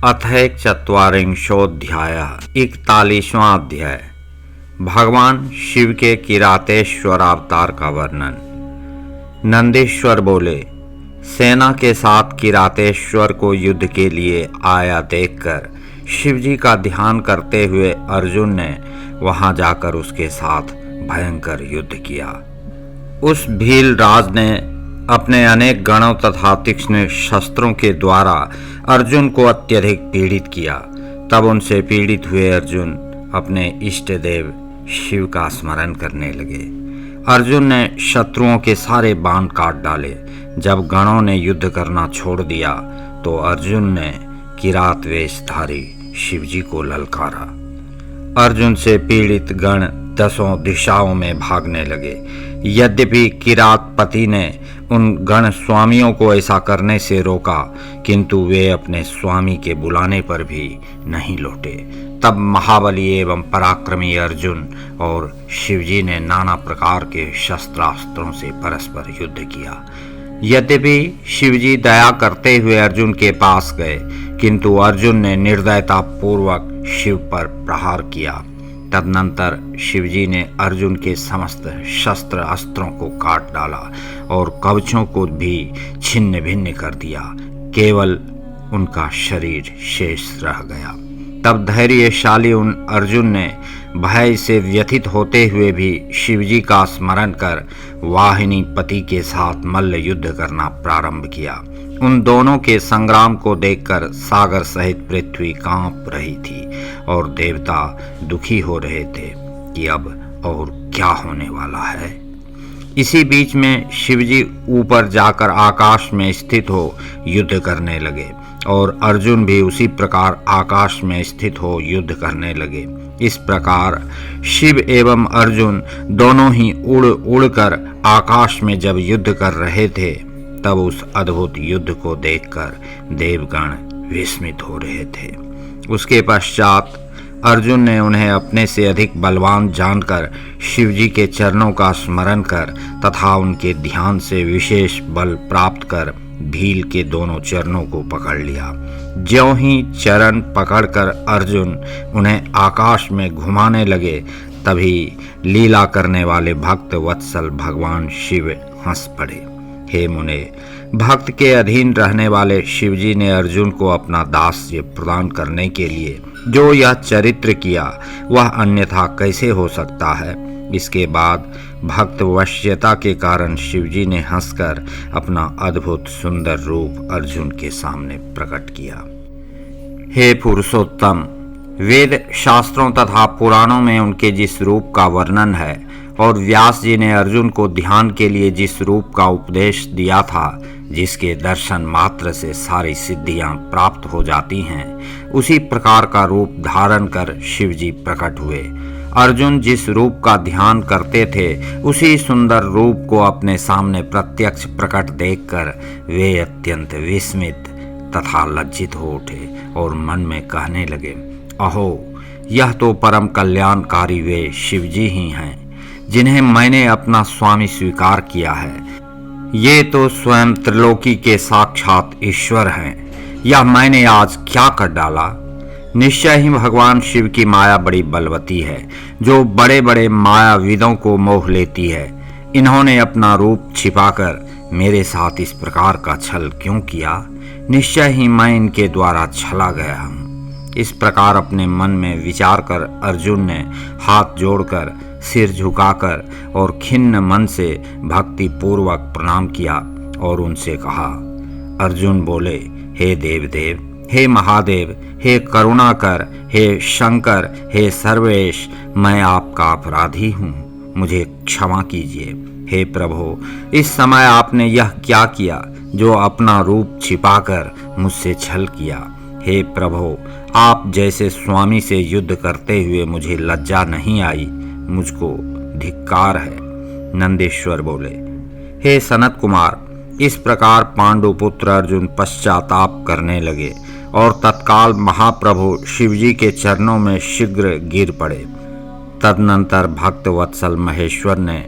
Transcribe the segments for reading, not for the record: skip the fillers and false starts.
अथ चत्वारिंशोऽध्यायः 41वां अध्याय। भगवान शिव के किरातेश्वर अवतार का वर्णन। नंदीश्वर बोले, सेना के साथ किरातेश्वर को युद्ध के लिए आया देखकर शिवजी का ध्यान करते हुए अर्जुन ने वहां जाकर उसके साथ भयंकर युद्ध किया। उस भील राज ने अपने अनेक गणों तथा तीक्ष्ण शस्त्रों के द्वारा अर्जुन को अत्यधिक पीड़ित किया। तब उनसे पीड़ित हुए अर्जुन अपने इष्ट देव शिव का स्मरण करने लगे। अर्जुन ने शत्रुओं के सारे बाण काट डाले। जब गणों ने युद्ध करना छोड़ दिया तो अर्जुन ने किरात वेशधारी शिवजी को ललकारा। अर्जुन से पीड़ित गण दसों दिशाओं में भागने लगे। यद्यपि किरातपति ने उन गण स्वामियों को ऐसा करने से रोका, किंतु वे अपने स्वामी के बुलाने पर भी नहीं लौटे। तब महाबली एवं पराक्रमी अर्जुन और शिवजी ने नाना प्रकार के शस्त्रास्त्रों से परस्पर युद्ध किया। यद्यपि शिवजी दया करते हुए अर्जुन के पास गए, किंतु अर्जुन ने निर्दयता पूर्वक शिव पर प्रहार किया। तदनंतर शिवजी ने अर्जुन के समस्त शस्त्र अस्त्रों को काट डाला और कवचों को भी छिन्न भिन्न कर दिया। केवल उनका शरीर शेष रह गया। तब धैर्यशाली उन अर्जुन ने भय से व्यथित होते हुए भी शिवजी का स्मरण कर वाहिनी पति के साथ मल्ल युद्ध करना प्रारंभ किया। उन दोनों के संग्राम को देखकर सागर सहित पृथ्वी कांप रही थी और देवता दुखी हो रहे थे कि अब और क्या होने वाला है। इसी बीच में शिवजी ऊपर जाकर आकाश में स्थित हो युद्ध करने लगे और अर्जुन भी उसी प्रकार आकाश में स्थित हो युद्ध करने लगे। इस प्रकार शिव एवं अर्जुन दोनों ही उड़ उड़कर आकाश में जब युद्ध कर रहे थे, तब उस अद्भुत युद्ध को देखकर देवगण विस्मित हो रहे थे। उसके पश्चात अर्जुन ने उन्हें अपने से अधिक बलवान जानकर शिवजी के चरणों का स्मरण कर तथा उनके ध्यान से विशेष बल प्राप्त कर भील के दोनों चरणों को पकड़ लिया। ज्यों ही चरण पकड़कर अर्जुन उन्हें आकाश में घुमाने लगे, तभी लीला करने वाले भक्त वत्सल भगवान शिव हंस पड़े। हे मुने, भक्त के अधीन रहने वाले शिवजी ने अर्जुन को अपना दास्य प्रदान करने के लिए जो यह चरित्र किया, वह अन्यथा कैसे हो सकता है। इसके बाद भक्त वश्यता के कारण शिवजी ने हंसकर अपना अद्भुत सुंदर रूप अर्जुन के सामने प्रकट किया। हे पुरुषोत्तम, वेद शास्त्रों तथा पुराणों में उनके जिस रूप का वर्णन है और व्यास जी ने अर्जुन को ध्यान के लिए जिस रूप का उपदेश दिया था, जिसके दर्शन मात्र से सारी सिद्धियां प्राप्त हो जाती हैं, उसी प्रकार का रूप धारण कर शिवजी प्रकट हुए। अर्जुन जिस रूप का ध्यान करते थे, उसी सुंदर रूप को अपने सामने प्रत्यक्ष प्रकट देखकर वे अत्यंत विस्मित तथा लज्जित हो उठे और मन में कहने लगे, अहो, यह तो परम कल्याणकारी वे शिवजी ही हैं जिन्हें मैंने अपना स्वामी स्वीकार किया है। ये तो स्वयं त्रिलोकी के साक्षात ईश्वर हैं। यह मैंने आज क्या कर डाला। निश्चय ही भगवान शिव की माया बड़ी बलवती है, जो बड़े बड़े मायाविदों को मोह लेती है। इन्होंने अपना रूप छिपाकर मेरे साथ इस प्रकार का छल क्यों किया। निश्चय ही मैं इनके द्वारा छला गया हूँ। इस प्रकार अपने मन में विचार कर अर्जुन ने हाथ जोड़कर सिर झुकाकर और खिन्न मन से भक्ति पूर्वक प्रणाम किया और उनसे कहा। अर्जुन बोले, हे देवदेव, हे महादेव, हे करुणाकर, हे शंकर, हे सर्वेश, मैं आपका अपराधी हूँ, मुझे क्षमा कीजिए। हे प्रभु, इस समय आपने यह क्या किया जो अपना रूप छिपाकर मुझसे छल किया। हे प्रभु, आप जैसे स्वामी से युद्ध करते हुए मुझे लज्जा नहीं आई, मुझको धिक्कार है। नंदीश्वर बोले, हे सनत कुमार, इस प्रकार पांडुपुत्र अर्जुन पश्चाताप करने लगे और तत्काल महाप्रभु शिवजी के चरणों में शीघ्र गिर पड़े। तदनंतर भक्त वत्सल महेश्वर ने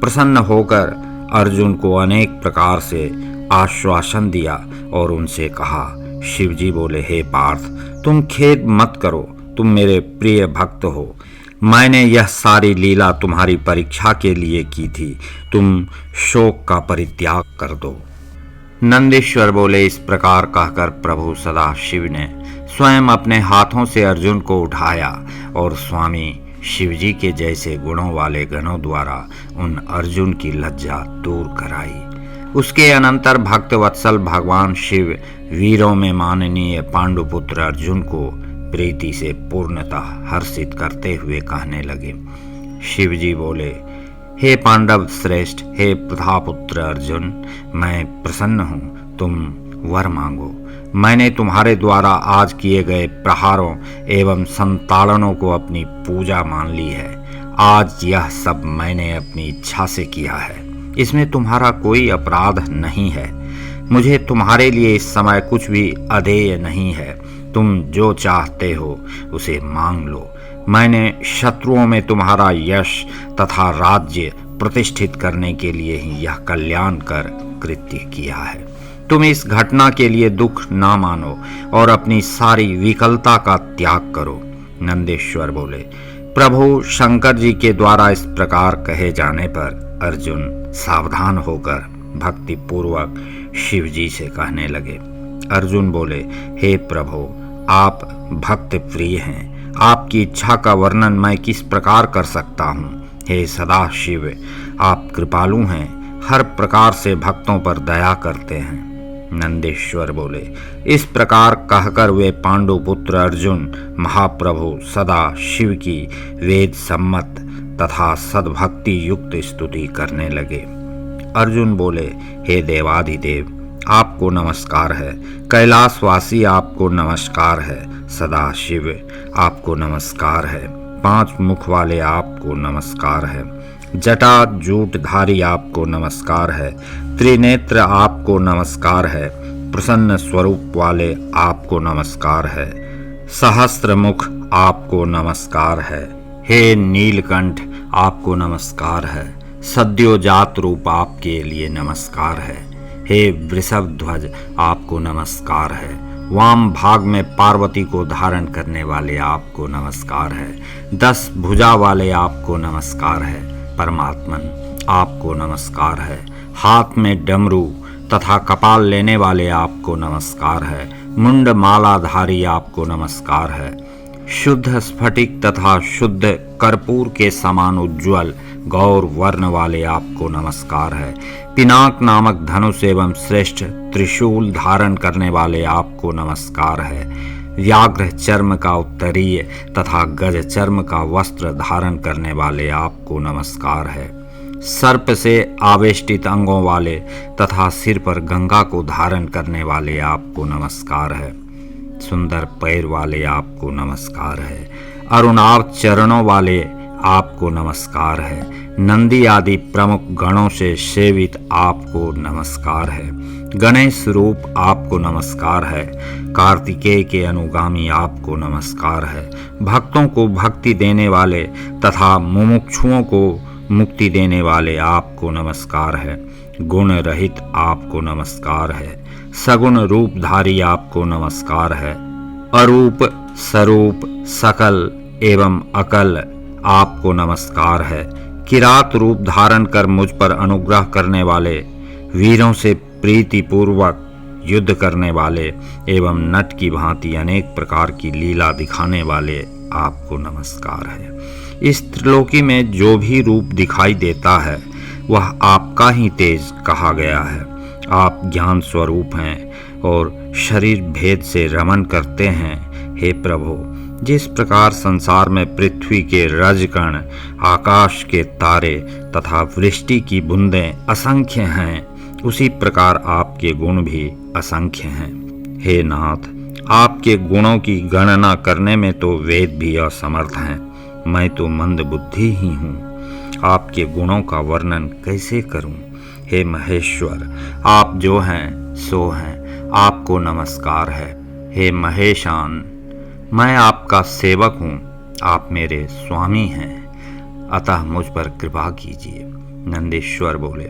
प्रसन्न होकर अर्जुन को अनेक प्रकार से आश्वासन दिया और उनसे कहा, शिवजी बोले, हे पार्थ, तुम खेद मत करो, तुम मेरे प्रिय भक्त हो। मैंने यह सारी लीला तुम्हारी परीक्षा के लिए की थी, तुम शोक का परित्याग कर दो। नंदीश्वर बोले, इस प्रकार कहकर प्रभु सदाशिव ने स्वयं अपने हाथों से अर्जुन को उठाया और स्वामी शिवजी के जैसे गुणों वाले गणों द्वारा उन अर्जुन की लज्जा दूर कराई। उसके अनंतर भक्त वत्सल भगवान शिव वीरों में माननीय पांडुपुत्र अर्जुन को प्रीति से पूर्णतः हर्षित करते हुए कहने लगे। शिवजी बोले, हे पांडव श्रेष्ठ, हे प्रथापुत्र अर्जुन, मैं प्रसन्न हूँ, तुम वर मांगो। मैंने तुम्हारे द्वारा आज किए गए प्रहारों एवं संताड़नों को अपनी पूजा मान ली है। आज यह सब मैंने अपनी इच्छा से किया है, इसमें तुम्हारा कोई अपराध नहीं है। मुझे तुम्हारे लिए इस समय कुछ भी अधेय नहीं है, तुम जो चाहते हो उसे मांग लो। मैंने शत्रुओं में तुम्हारा यश तथा राज्य प्रतिष्ठित करने के लिए ही यह कल्याणकर कृत्य किया है। तुम इस घटना के लिए दुख ना मानो और अपनी सारी विकलता का त्याग करो। नंदीश्वर बोले, प्रभु शंकर जी के द्वारा इस प्रकार कहे जाने पर अर्जुन सावधान होकर भक्ति पूर्वक शिव जी से कहने लगे। अर्जुन बोले, हे प्रभु, आप भक्त प्रिय हैं, आपकी इच्छा का वर्णन मैं किस प्रकार कर सकता हूँ। हे सदाशिव, आप कृपालु हैं, हर प्रकार से भक्तों पर दया करते हैं। नंदीश्वर बोले, इस प्रकार कहकर वे पांडुपुत्र अर्जुन महाप्रभु सदा शिव की वेद सम्मत तथा सद्भक्ति युक्त स्तुति करने लगे। अर्जुन बोले, हे देवाधिदेव, आपको नमस्कार है। कैलाशवासी, आपको नमस्कार है। सदाशिव, आपको नमस्कार है। 5 मुख वाले, आपको नमस्कार है। जटा जूटधारी, आपको नमस्कार है। त्रिनेत्र, आपको नमस्कार है। प्रसन्न स्वरूप वाले, आपको नमस्कार है। सहस्त्र मुख, आपको नमस्कार है। हे नीलकंठ, आपको नमस्कार है। सद्योजात रूप, आपके लिए नमस्कार है। हे वृषभ ध्वज, आपको नमस्कार है। वाम भाग में पार्वती को धारण करने वाले, आपको नमस्कार है। 10 भुजा वाले, आपको नमस्कार है। परमात्मन, आपको नमस्कार है। हाथ में डमरू तथा कपाल लेने वाले, आपको नमस्कार है। मुंड मालाधारी, आपको नमस्कार है। शुद्ध स्फटिक तथा शुद्ध कर्पूर के समान उज्ज्वल गौर वर्ण वाले, आपको नमस्कार है। पिनाक नामक धनुष एवं श्रेष्ठ त्रिशूल धारण करने वाले, आपको नमस्कार है। व्याघ्र चर्म का उत्तरीय तथा गज चर्म का वस्त्र धारण करने वाले, आपको नमस्कार है। सर्प से आवेष्टित अंगों वाले तथा सिर पर गंगा को धारण करने वाले, आपको नमस्कार है। सुंदर पैर वाले, आपको नमस्कार है। अरुणाभ चरणों वाले, आपको नमस्कार है। नंदी आदि प्रमुख गणों से सेवित, आपको नमस्कार है। गणेश रूप, आपको नमस्कार है। कार्तिकेय के अनुगामी, आपको नमस्कार है। भक्तों को भक्ति देने वाले तथा मुमुक्षुओं को मुक्ति देने वाले, आपको नमस्कार है। गुण रहित, आपको नमस्कार है। सगुण रूपधारी, आपको नमस्कार है। अरूप स्वरूप सकल एवं अकल, आपको नमस्कार है। किरात रूप धारण कर मुझ पर अनुग्रह करने वाले, वीरों से प्रीति पूर्वक युद्ध करने वाले एवं नट की भांति अनेक प्रकार की लीला दिखाने वाले, आपको नमस्कार है। इस त्रिलोकी में जो भी रूप दिखाई देता है वह आपका ही तेज कहा गया है। आप ज्ञान स्वरूप हैं और शरीर भेद से रमण करते हैं। हे प्रभु, जिस प्रकार संसार में पृथ्वी के रजकण, आकाश के तारे तथा वृष्टि की बूंदें असंख्य हैं, उसी प्रकार आपके गुण भी असंख्य हैं। हे नाथ, आपके गुणों की गणना करने में तो वेद भी असमर्थ हैं। मैं तो मंद बुद्धि ही हूँ, आपके गुणों का वर्णन कैसे करूँ। हे महेश्वर, आप जो हैं सो हैं, आपको नमस्कार है। हे महेशान, मैं आपका सेवक हूँ, आप मेरे स्वामी हैं, अतः मुझ पर कृपा कीजिए। नंदीश्वर बोले,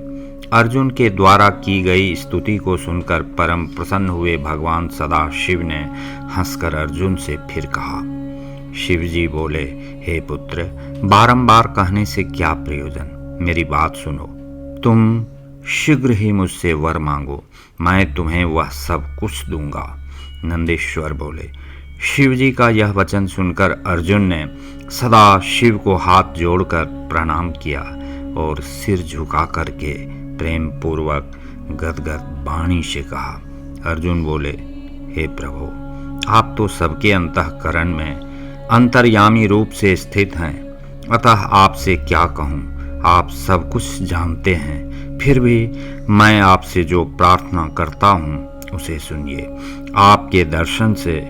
अर्जुन के द्वारा की गई स्तुति को सुनकर परम प्रसन्न हुए भगवान सदाशिव ने हंसकर अर्जुन से फिर कहा। शिव जी बोले, हे पुत्र, बारंबार कहने से क्या प्रयोजन, मेरी बात सुनो। तुम शीघ्र ही मुझसे वर मांगो, मैं तुम्हें वह सब कुछ दूंगा। नंदीश्वर बोले। शिव जी का यह वचन सुनकर अर्जुन ने सदा शिव को हाथ जोड़कर प्रणाम किया और सिर झुका करके प्रेम पूर्वक गदगद वाणी से कहा। अर्जुन बोले, हे प्रभु, आप तो सबके अंतःकरण में अंतर्यामी रूप से स्थित हैं, अतः आपसे क्या कहूँ, आप सब कुछ जानते हैं। फिर भी मैं आपसे जो प्रार्थना करता हूँ उसे सुनिए। आपके दर्शन से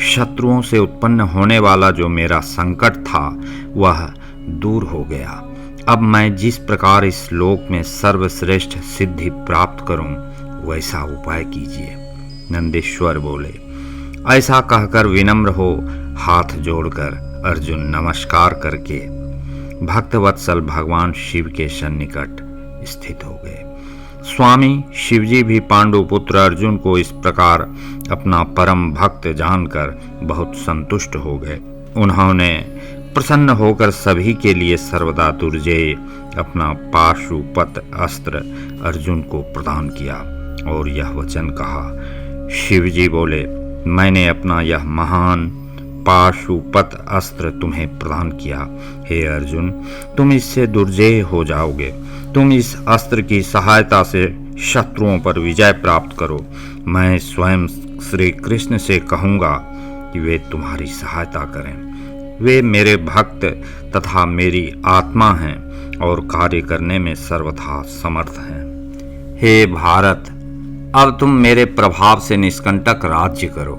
शत्रुओं से उत्पन्न होने वाला जो मेरा संकट था वह दूर हो गया। अब मैं जिस प्रकार इस लोक में सर्वश्रेष्ठ सिद्धि प्राप्त करूं, वैसा उपाय कीजिए। नंदीश्वर बोले। ऐसा कहकर विनम्र हो हाथ जोड़कर अर्जुन नमस्कार करके भक्तवत्सल भगवान शिव के सन्निकट स्थित हो गए। स्वामी शिवजी भी पांडु पुत्र अर्जुन को इस प्रकार अपना परम भक्त जानकर बहुत संतुष्ट हो गए। उन्होंने प्रसन्न होकर सभी के लिए सर्वदा दुर्जेय अपना पाशुपत अस्त्र अर्जुन को प्रदान किया और यह वचन कहा। शिवजी बोले, मैंने अपना यह महान पाशुपत अस्त्र तुम्हें प्रदान किया। हे अर्जुन, तुम इससे दुर्जेय हो जाओगे। तुम इस अस्त्र की सहायता से शत्रुओं पर विजय प्राप्त करो। मैं स्वयं श्री कृष्ण से कहूँगा कि वे तुम्हारी सहायता करें। वे मेरे भक्त तथा मेरी आत्मा हैं और कार्य करने में सर्वथा समर्थ हैं। हे भारत, अब तुम मेरे प्रभाव से निष्कंटक राज्य करो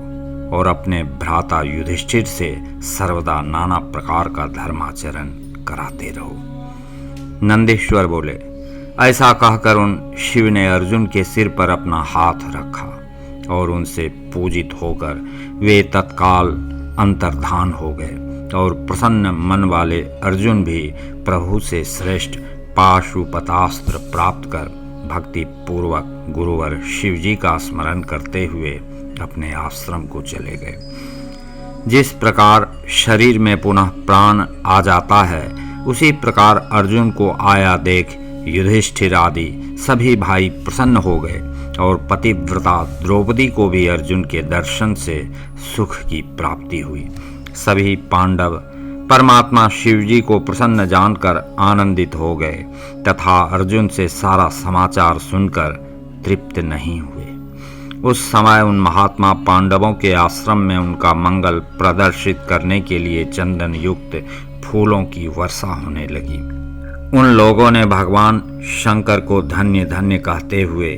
और अपने भ्राता युधिष्ठिर से सर्वदा नाना प्रकार का धर्माचरण कराते रहो। नंदीश्वर बोले। ऐसा कहकर उन शिव ने अर्जुन के सिर पर अपना हाथ रखा और उनसे पूजित होकर वे तत्काल अंतर्धान हो गए और प्रसन्न मन वाले अर्जुन भी प्रभु से श्रेष्ठ पाशुपतास्त्र प्राप्त कर भक्ति पूर्वक गुरुवर शिवजी का स्मरण करते हुए अपने आश्रम को चले गए। जिस प्रकार शरीर में पुनः प्राण आ जाता है, उसी प्रकार अर्जुन को आया देख युधिष्ठिर आदि सभी भाई प्रसन्न हो गए और पतिव्रता द्रौपदी को भी अर्जुन के दर्शन से सुख की प्राप्ति हुई। सभी पांडव परमात्मा शिवजी को प्रसन्न जानकर आनंदित हो गए तथा अर्जुन से सारा समाचार सुनकर तृप्त नहीं हुए। उस समय उन महात्मा पांडवों के आश्रम में उनका मंगल प्रदर्शित करने के लिए चंदन युक्त फूलों की वर्षा होने लगी। उन लोगों ने भगवान शंकर को धन्य धन्य कहते हुए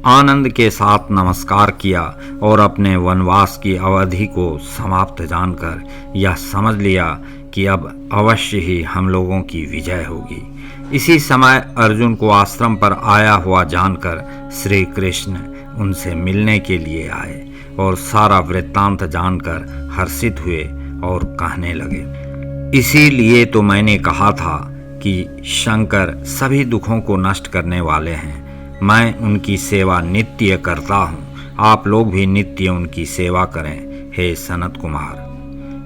आनंद के साथ नमस्कार किया और अपने वनवास की अवधि को समाप्त जानकर यह समझ लिया कि अब अवश्य ही हम लोगों की विजय होगी। इसी समय अर्जुन को आश्रम पर आया हुआ जानकर श्री कृष्ण उनसे मिलने के लिए आए और सारा वृत्तांत जानकर हर्षित हुए और कहने लगे, इसीलिए तो मैंने कहा था कि शंकर सभी दुखों को नष्ट करने वाले हैं। मैं उनकी सेवा नित्य करता हूँ, आप लोग भी नित्य उनकी सेवा करें, हे सनत कुमार।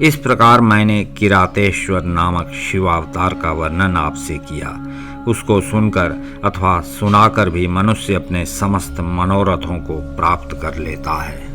इस प्रकार मैंने किरातेश्वर नामक शिवावतार का वर्णन आपसे किया। उसको सुनकर अथवा सुनाकर भी मनुष्य अपने समस्त मनोरथों को प्राप्त कर लेता है।